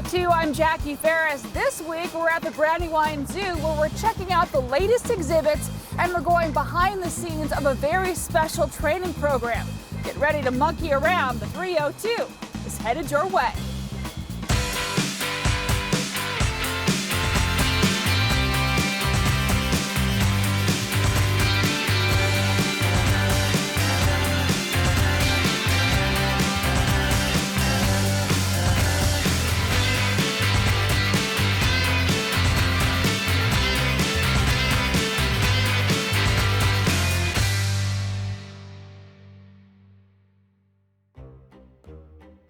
302, I'm Jackie Ferris. This week we're at the Brandywine Zoo where we're checking out the latest exhibits and we're going behind the scenes of a very special training program. Get ready to monkey around. The 302 is headed your way.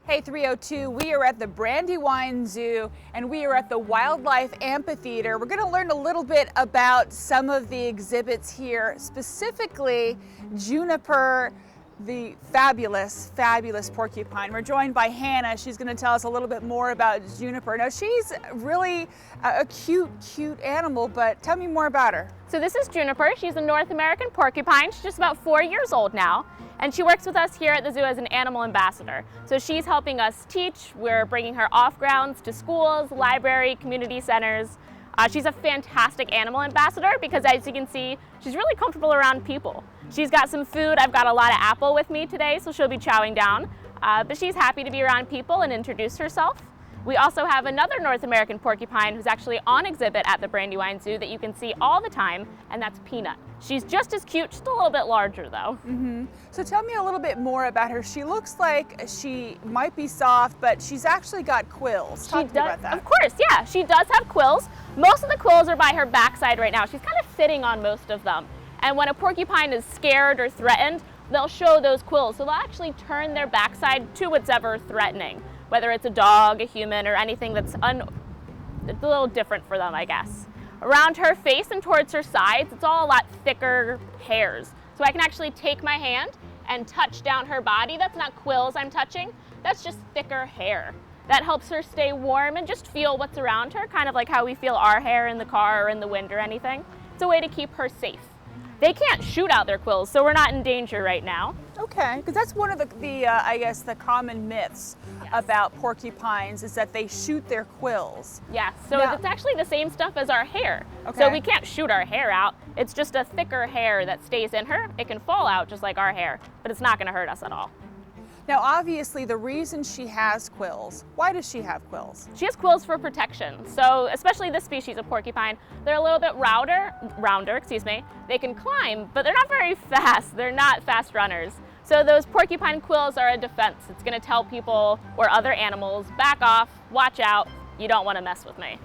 Hey 302, we are at the Brandywine Zoo and we are at the Wildlife Amphitheater. We're going to learn a little bit about some of the exhibits here, specifically Juniper, the fabulous porcupine. We're joined by Hannah. She's going to tell us a little bit more about Juniper. Now she's really a cute animal, but tell me more about her. So this is Juniper. She's a North American porcupine. She's just about 4 years old now. And she works with us here at the zoo as an animal ambassador. So she's helping us teach. We're bringing her off grounds to schools, library, community centers. She's a fantastic animal ambassador because, as you can see, she's really comfortable around people. She's got some food. I've got a lot of apple with me today, so she'll be chowing down. But she's happy to be around people and introduce herself. We also have another North American porcupine who's actually on exhibit at the Brandywine Zoo that you can see all the time, and that's Peanut. She's just as cute, just a little bit larger though. So tell me a little bit more about her. She looks like she might be soft, but she's actually got quills. Talk to me about that. Of course, yeah. She does have quills. Most of the quills are by her backside right now. She's kind of sitting on most of them. And when a porcupine is scared or threatened, they'll show those quills. So they'll actually turn their backside to whatever threatening, whether it's a dog, a human, or anything that's a little different for them, I guess. Around her face and towards her sides, it's all a lot thicker hairs. So I can actually take my hand and touch down her body. That's not quills I'm touching, that's just thicker hair. That helps her stay warm and just feel what's around her, kind of like how we feel our hair in the car or in the wind or anything. It's a way to keep her safe. They can't shoot out their quills, so we're not in danger right now. Okay, because that's one of the I guess, the common myths about porcupines is that they shoot their quills. Yes, so it's actually the same stuff as our hair. Okay. So we can't shoot our hair out. It's just a thicker hair that stays in her. It can fall out just like our hair, but it's not going to hurt us at all. Now, obviously, the reason she has quills, why does she have quills? She has quills for protection. So especially this species of porcupine, they're a little bit rounder, They can climb, but they're not very fast. They're not fast runners. So those porcupine quills are a defense. It's going to tell people or other animals, back off, watch out, you don't want to mess with me.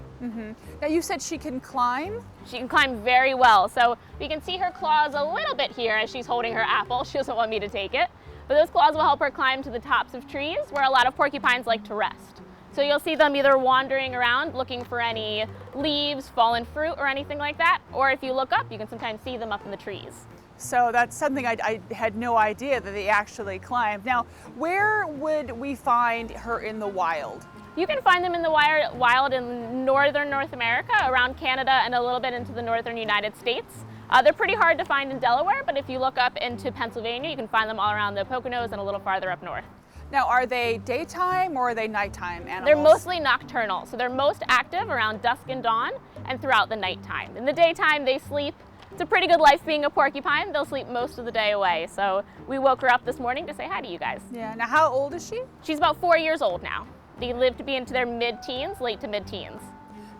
Now, you said she can climb? She can climb very well. So you can see her claws a little bit here as she's holding her apple. She doesn't want me to take it. But those claws will help her climb to the tops of trees where a lot of porcupines like to rest. So you'll see them either wandering around looking for any leaves, fallen fruit, or anything like that. Or if you look up, you can sometimes see them up in the trees. So that's something I had no idea that they actually climbed. Now, where would we find her in the wild? You can find them in the wild in northern North America, around Canada, and a little bit into the northern United States. They're pretty hard to find in Delaware, but if you look up into Pennsylvania, you can find them all around the Poconos and a little farther up north. Now, are they daytime or are they nighttime animals? They're mostly nocturnal, so they're most active around dusk and dawn and throughout the nighttime. In the daytime, they sleep. It's a pretty good life being a porcupine. They'll sleep most of the day away. So we woke her up this morning to say hi to you guys. Yeah, now how old is she? She's about 4 years old now. They live to be into their mid-teens, late to mid-teens.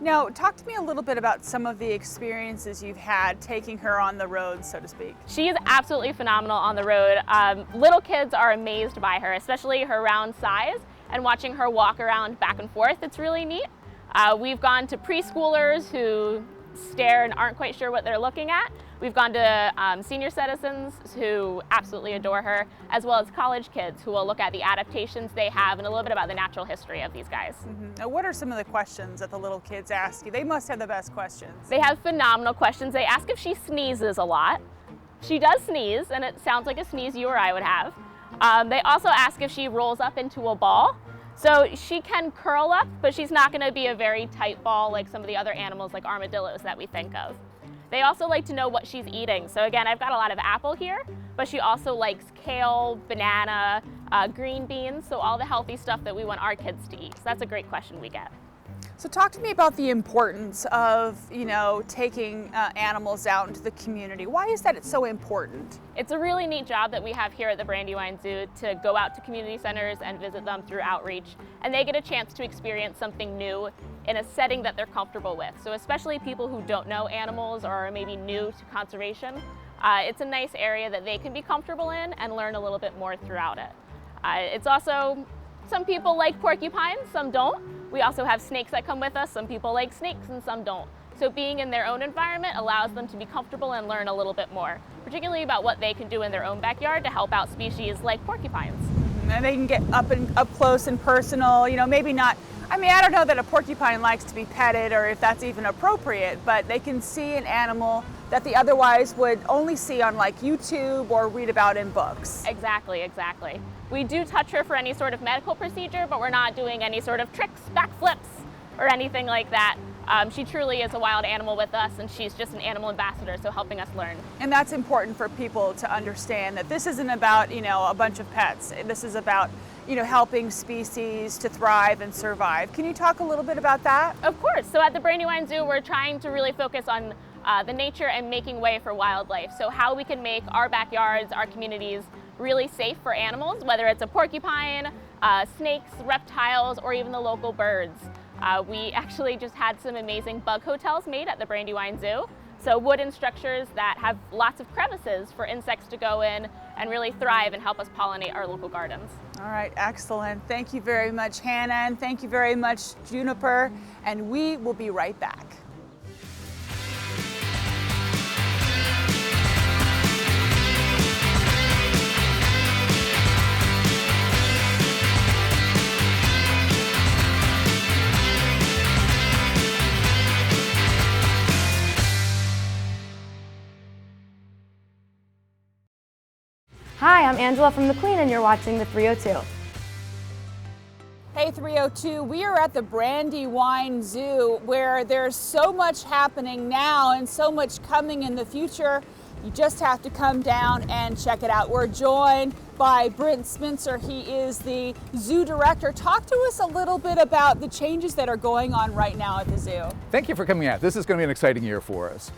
Now, talk to me a little bit about some of the experiences you've had taking her on the road, so to speak. She is absolutely phenomenal on the road. Little kids are amazed by her, especially her round size, and watching her walk around back and forth, it's really neat. We've gone to preschoolers who stare and aren't quite sure what they're looking at. We've gone to senior citizens who absolutely adore her, as well as college kids who will look at the adaptations they have and a little bit about the natural history of these guys. Now, what are some of the questions that the little kids ask you? They must have the best questions. They have phenomenal questions. They ask if she sneezes a lot. She does sneeze, and it sounds like a sneeze you or I would have. They also ask if she rolls up into a ball. So she can curl up, but she's not going to be a very tight ball like some of the other animals like armadillos that we think of. They also like to know what she's eating. So again, I've got a lot of apple here, but she also likes kale, banana, green beans, so all the healthy stuff that we want our kids to eat. So that's a great question we get. So talk to me about the importance of, taking animals out into the community. Why is that it's so important? It's a really neat job that we have here at the Brandywine Zoo to go out to community centers and visit them through outreach, and they get a chance to experience something new in a setting that they're comfortable with. So especially people who don't know animals or are maybe new to conservation, it's a nice area that they can be comfortable in and learn a little bit more throughout it. It's also, some people like porcupines, some don't. We also have snakes that come with us. Some people like snakes and some don't. So being in their own environment allows them to be comfortable and learn a little bit more, particularly about what they can do in their own backyard to help out species like porcupines. And they can get up close and personal, maybe not, I don't know that a porcupine likes to be petted or if that's even appropriate, but they can see an animal that they otherwise would only see on like YouTube or read about in books. Exactly, exactly. We do touch her for any sort of medical procedure, but we're not doing any sort of tricks, backflips, or anything like that. She truly is a wild animal with us, and she's just an animal ambassador, so helping us learn. And that's important for people to understand that this isn't about, a bunch of pets. This is about, helping species to thrive and survive. Can you talk a little bit about that? Of course. So at the Brandywine Zoo, we're trying to really focus on the nature and making way for wildlife. So how we can make our backyards, our communities, really safe for animals, whether it's a porcupine, snakes, reptiles, or even the local birds. We actually just had some amazing bug hotels made at the Brandywine Zoo. So wooden structures that have lots of crevices for insects to go in and really thrive and help us pollinate our local gardens. All right, excellent. Thank you very much, Hannah, and thank you very much, Juniper, and we will be right back. Hi, I'm Angela from The Queen, and you're watching the 302. Hey 302, we are at the Brandywine Zoo where there's so much happening now and so much coming in the future. You just have to come down and check it out. We're joined by Brent Spencer. He is the zoo director. Talk to us a little bit about the changes that are going on right now at the zoo. Thank you for coming out. This is going to be an exciting year for us.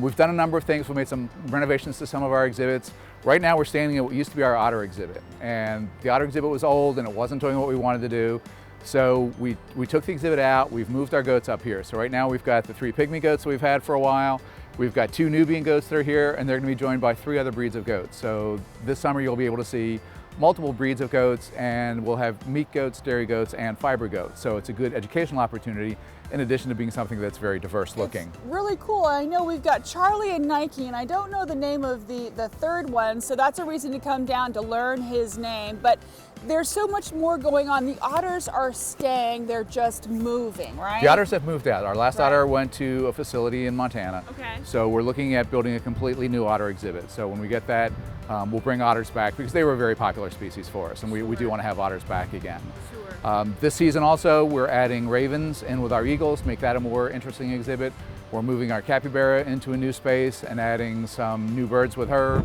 We've done a number of things. We've made some renovations to some of our exhibits. Right now we're standing at what used to be our otter exhibit. And the otter exhibit was old and it wasn't doing what we wanted to do. So we took the exhibit out, we've moved our goats up here. So right now we've got the 3 pygmy goats that we've had for a while. We've got 2 Nubian goats that are here, and they're going to be joined by 3 other breeds of goats. So this summer you'll be able to see multiple breeds of goats, and we'll have meat goats, dairy goats, and fiber goats. So it's a good educational opportunity in addition to being something that's very diverse looking. It's really cool. I know we've got Charlie and Nike, and I don't know the name of the third one, so that's a reason to come down to learn his name. But there's so much more going on. The otters are staying, they're just moving, right? The otters have moved out. Our last otter went to a facility in Montana. Okay. So we're looking at building a completely new otter exhibit. So when we get that, we'll bring otters back because they were a very popular species for us, and we do want to have otters back again. Sure. This season also, we're adding ravens in with our eagles, make that a more interesting exhibit. We're moving our capybara into a new space and adding some new birds with her,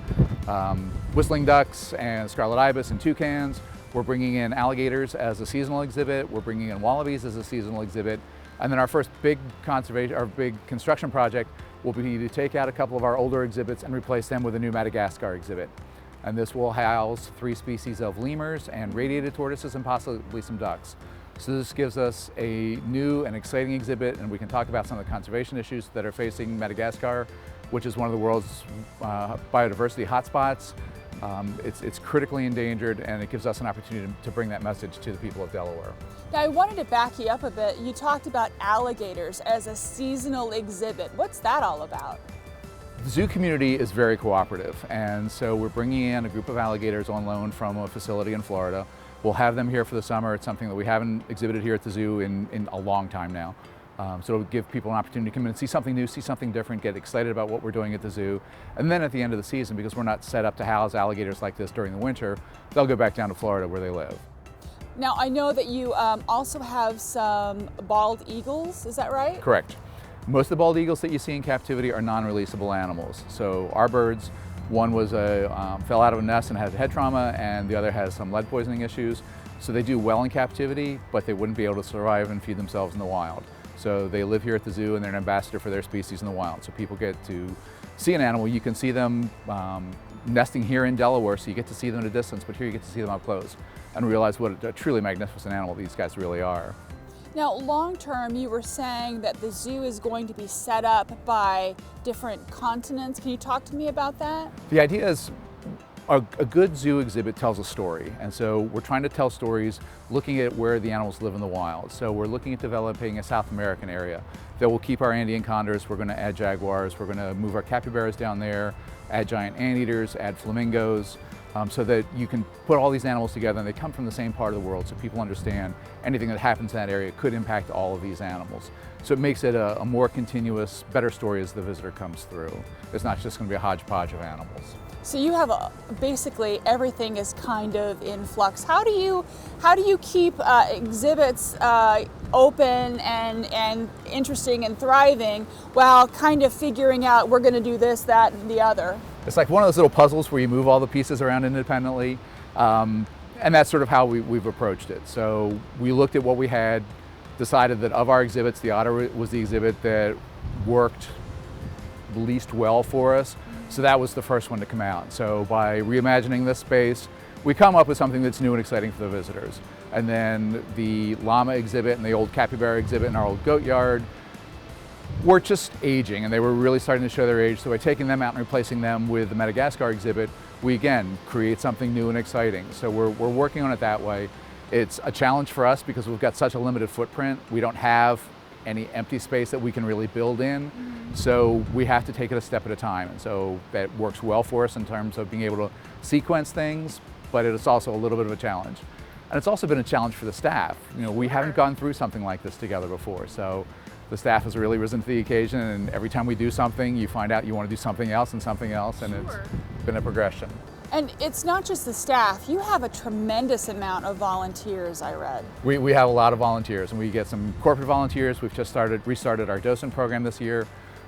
whistling ducks and scarlet ibis and toucans. We're bringing in alligators as a seasonal exhibit. We're bringing in wallabies as a seasonal exhibit. And then our first big construction project will be to take out a couple of our older exhibits and replace them with a new Madagascar exhibit. And this will house 3 species of lemurs and radiated tortoises and possibly some ducks. So this gives us a new and exciting exhibit, and we can talk about some of the conservation issues that are facing Madagascar, which is one of the world's biodiversity hotspots. It's critically endangered, and it gives us an opportunity to bring that message to the people of Delaware. Now I wanted to back you up a bit. You talked about alligators as a seasonal exhibit. What's that all about? The zoo community is very cooperative, and so we're bringing in a group of alligators on loan from a facility in Florida. We'll have them here for the summer. It's something that we haven't exhibited here at the zoo in a long time now. So it'll give people an opportunity to come in and see something new, see something different, get excited about what we're doing at the zoo. And then at the end of the season, because we're not set up to house alligators like this during the winter, they'll go back down to Florida where they live. Now I know that you also have some bald eagles, is that right? Correct. Most of the bald eagles that you see in captivity are non-releasable animals. So our birds One was fell out of a nest and had head trauma, and the other has some lead poisoning issues. So they do well in captivity, but they wouldn't be able to survive and feed themselves in the wild. So they live here at the zoo and they're an ambassador for their species in the wild. So people get to see an animal. You can see them nesting here in Delaware, so you get to see them at a distance, but here you get to see them up close and realize what a truly magnificent animal these guys really are. Now, long term, you were saying that the zoo is going to be set up by different continents. Can you talk to me about that? The idea is a good zoo exhibit tells a story, and so we're trying to tell stories looking at where the animals live in the wild. So we're looking at developing a South American area that will keep our Andean condors. We're going to add jaguars, we're going to move our capybaras down there, add giant anteaters, add flamingos, so that you can put all these animals together and they come from the same part of the world, so people understand anything that happens in that area could impact all of these animals. So it makes it a more continuous, better story as the visitor comes through. It's not just going to be a hodgepodge of animals. So you have basically everything is kind of in flux. How do you keep exhibits open and interesting and thriving while kind of figuring out we're going to do this, that, and the other? It's like one of those little puzzles where you move all the pieces around independently, and that's sort of how we've approached it. So we looked at what we had, decided that of our exhibits, the otter was the exhibit that worked least well for us. So that was the first one to come out. So by reimagining this space, we come up with something that's new and exciting for the visitors. And then the llama exhibit and the old capybara exhibit in our old goat yard were just aging, and they were really starting to show their age. So by taking them out and replacing them with the Madagascar exhibit, we again create something new and exciting. So we're working on it that way. It's a challenge for us because we've got such a limited footprint. We don't have any empty space that we can really build in. So we have to take it a step at a time. And so that works well for us in terms of being able to sequence things, but it's also a little bit of a challenge. And it's also been a challenge for the staff. You know, we haven't gone through something like this together before. So the staff has really risen to the occasion, and every time we do something, you find out you want to do something else, and it's been a progression. And it's not just the staff. You have a tremendous amount of volunteers, I read. We have a lot of volunteers, and we get some corporate volunteers. We've just restarted our docent program this year.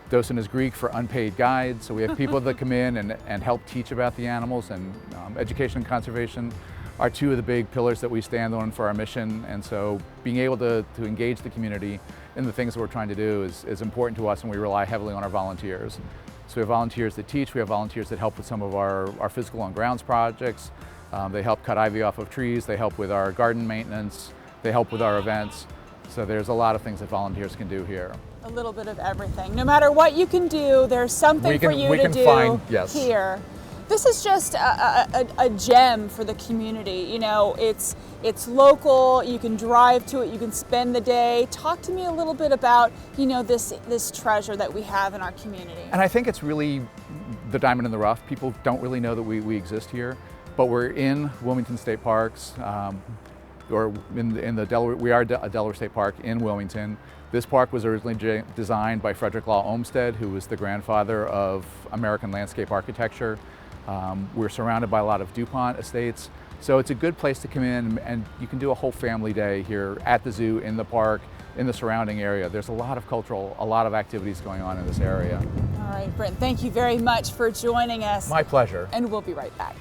Docent is Greek for unpaid guide, so we have people that come in and help teach about the animals, and education and conservation are two of the big pillars that we stand on for our mission. And so being able to engage the community in the things that we're trying to do is important to us, and we rely heavily on our volunteers. So we have volunteers that teach, we have volunteers that help with some of our physical on grounds projects. They help cut ivy off of trees, they help with our garden maintenance, they help with our events. So there's a lot of things that volunteers can do here. A little bit of everything. No matter what you can do, there's something for you to do here. This is just a gem for the community. You know, it's local, you can drive to it, you can spend the day. Talk to me a little bit about, you know, this treasure that we have in our community. And I think it's really the diamond in the rough. People don't really know that we exist here, but we're in Wilmington State Parks, or in the Delaware, we are a Delaware State Park in Wilmington. This park was originally designed by Frederick Law Olmsted, who was the grandfather of American landscape architecture. We're surrounded by a lot of DuPont estates, so it's a good place to come in, and you can do a whole family day here at the zoo, in the park, in the surrounding area. There's a lot of activities going on in this area. All right, Brent, thank you very much for joining us. My pleasure. And we'll be right back.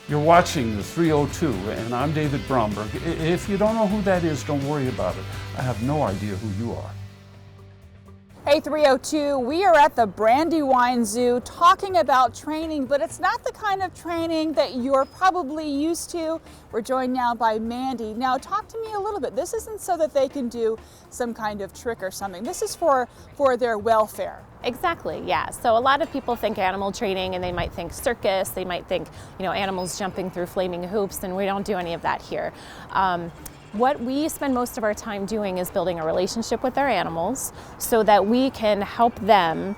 You're watching the 302, and I'm David Bromberg. If you don't know who that is, don't worry about it. I have no idea who you are. Hey 302, we are at the Brandywine Zoo talking about training, but it's not the kind of training that you're probably used to. We're joined now by Mandy. Now talk to me a little bit. This isn't so that they can do some kind of trick or something. This is for their welfare. Exactly, yeah. So a lot of people think animal training and they might think circus, they might think, you know, animals jumping through flaming hoops, and we don't do any of that here. What we spend most of our time doing is building a relationship with our animals so that we can help them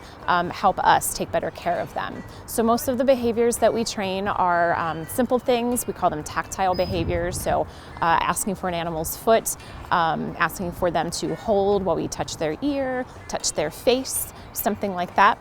help us take better care of them. So most of the behaviors that we train are simple things. We call them tactile behaviors. So asking for an animal's foot, asking for them to hold while we touch their ear, touch their face, something like that.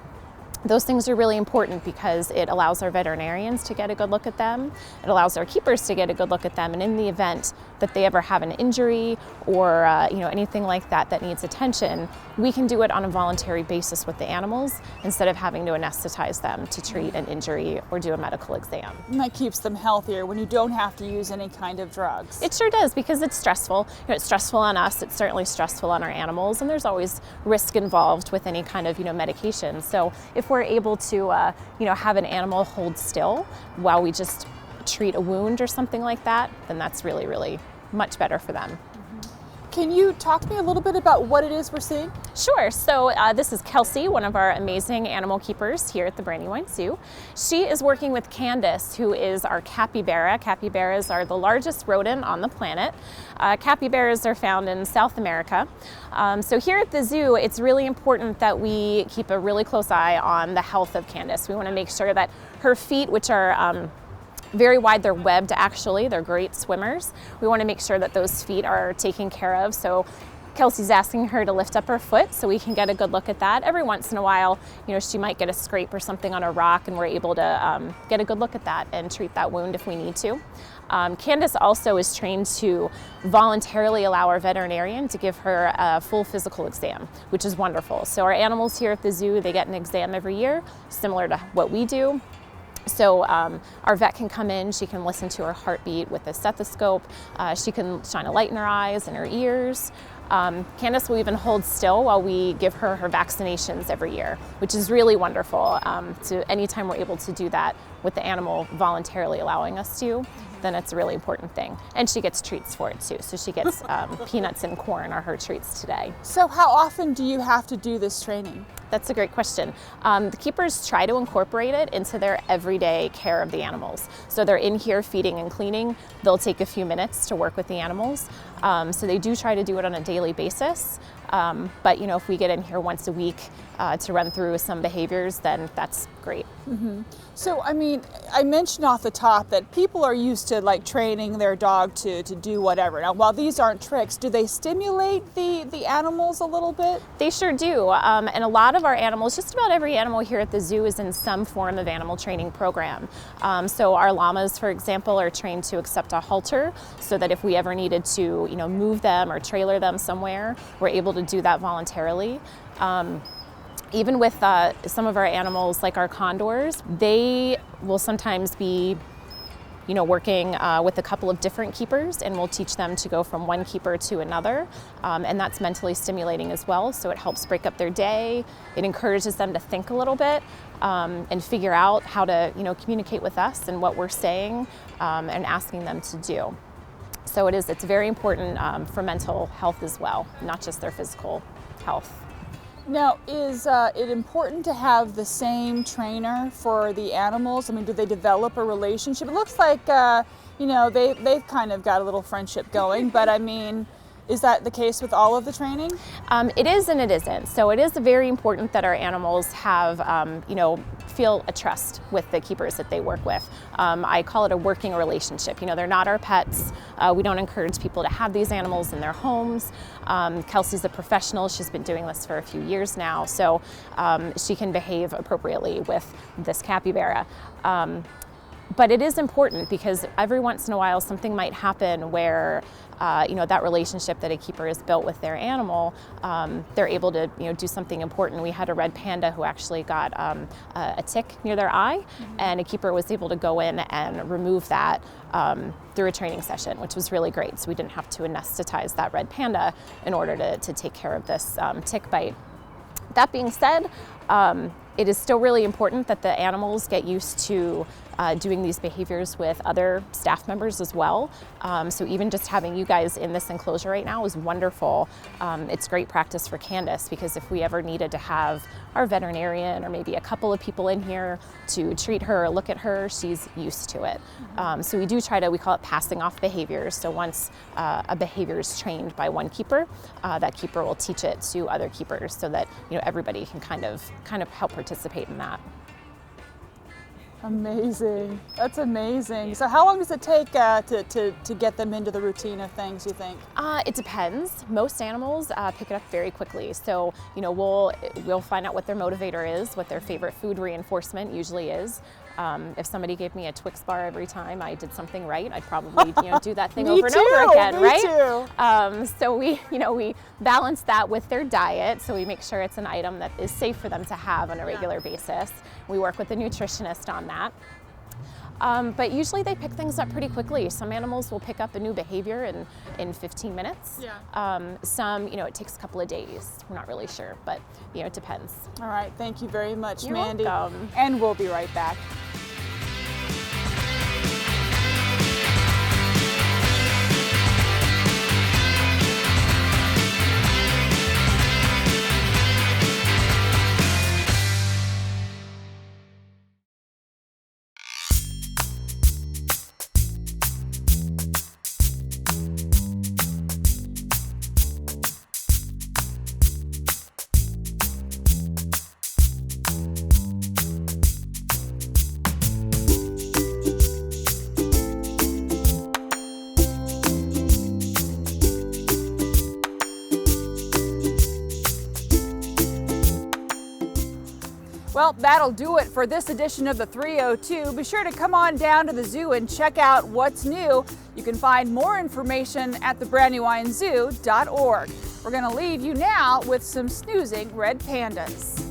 Those things are really important because it allows our veterinarians to get a good look at them. It allows our keepers to get a good look at them. And in the event that they ever have an injury or anything like that that needs attention, we can do it on a voluntary basis with the animals instead of having to anesthetize them to treat an injury or do a medical exam. And that keeps them healthier when you don't have to use any kind of drugs. It sure does, because it's stressful. It's stressful on us, it's certainly stressful on our animals, and there's always risk involved with any kind of medication. So if we're able to have an animal hold still while we just treat a wound or something like that, then that's really, really much better for them. Can you talk to me a little bit about what it is we're seeing? Sure. So this is Kelsey, one of our amazing animal keepers here at the Brandywine Zoo. She is working with Candace, who is our capybara. Capybaras are the largest rodent on the planet. Capybaras are found in South America. So here at the zoo, it's really important that we keep a really close eye on the health of Candace. We want to make sure that her feet, which are very wide, they're webbed actually, they're great swimmers. We want to make sure that those feet are taken care of. So Kelsey's asking her to lift up her foot so we can get a good look at that. Every once in a while, she might get a scrape or something on a rock, and we're able to get a good look at that and treat that wound if we need to. Candace also is trained to voluntarily allow our veterinarian to give her a full physical exam, which is wonderful. So our animals here at the zoo, they get an exam every year, similar to what we do. So our vet can come in, she can listen to her heartbeat with a stethoscope, she can shine a light in her eyes and her ears. Candace will even hold still while we give her her vaccinations every year, which is really wonderful. So anytime we're able to do that with the animal voluntarily allowing us to, then it's a really important thing. And she gets treats for it too. So she gets peanuts and corn are her treats today. So how often do you have to do this training? That's a great question. The keepers try to incorporate it into their everyday care of the animals. So they're in here feeding and cleaning. They'll take a few minutes to work with the animals. So they do try to do it on a daily basis. But if we get in here once a week to run through some behaviors, then that's great. Mm-hmm. So, I mentioned off the top that people are used to training their dog to do whatever. Now, while these aren't tricks, do they stimulate the animals a little bit? They sure do. And a lot of our animals, just about every animal here at the zoo is in some form of animal training program. So our llamas, for example, are trained to accept a halter so that if we ever needed to, move them or trailer them somewhere, we're able to do that voluntarily. Even with some of our animals, like our condors, they will sometimes be working with a couple of different keepers, and we'll teach them to go from one keeper to another. And that's mentally stimulating as well, so it helps break up their day. It encourages them to think a little bit and figure out how to communicate with us and what we're saying and asking them to do. So it's very important for mental health as well, not just their physical health. Now, is it important to have the same trainer for the animals? Do they develop a relationship? It looks like, they've kind of got a little friendship going, but is that the case with all of the training? It is and it isn't. So it is very important that our animals have, feel a trust with the keepers that they work with. I call it a working relationship. They're not our pets. We don't encourage people to have these animals in their homes. Kelsey's a professional. She's been doing this for a few years now, so she can behave appropriately with this capybara. But it is important because every once in a while something might happen where that relationship that a keeper has built with their animal, they're able to do something important. We had a red panda who actually got a tick near their eye, and a keeper was able to go in and remove that through a training session, which was really great. So we didn't have to anesthetize that red panda in order to take care of this tick bite. That being said, it is still really important that the animals get used to doing these behaviors with other staff members as well. So even just having you guys in this enclosure right now is wonderful. It's great practice for Candace, because if we ever needed to have our veterinarian or maybe a couple of people in here to treat her or look at her, she's used to it. So we call it passing off behaviors. So once a behavior is trained by one keeper, that keeper will teach it to other keepers so that everybody can kind of help participate in that. Amazing. That's amazing. So how long does it take to get them into the routine of things, you think? It depends. Most animals pick it up very quickly. So, you know, we'll find out what their motivator is, what their favorite food reinforcement usually is. If somebody gave me a Twix bar every time I did something right, I'd probably do that thing over and over again, right? So we balance that with their diet. So we make sure it's an item that is safe for them to have on a regular basis. We work with a nutritionist on that. But usually they pick things up pretty quickly. Some animals will pick up a new behavior in 15 minutes. Some, it takes a couple of days. We're not really sure, but it depends. All right, thank you very much, You're Mandy. welcome. And we'll be right back. Well, that'll do it for this edition of the 302. Be sure to come on down to the zoo and check out what's new. You can find more information at thebrandywinezoo.org. We're going to leave you now with some snoozing red pandas.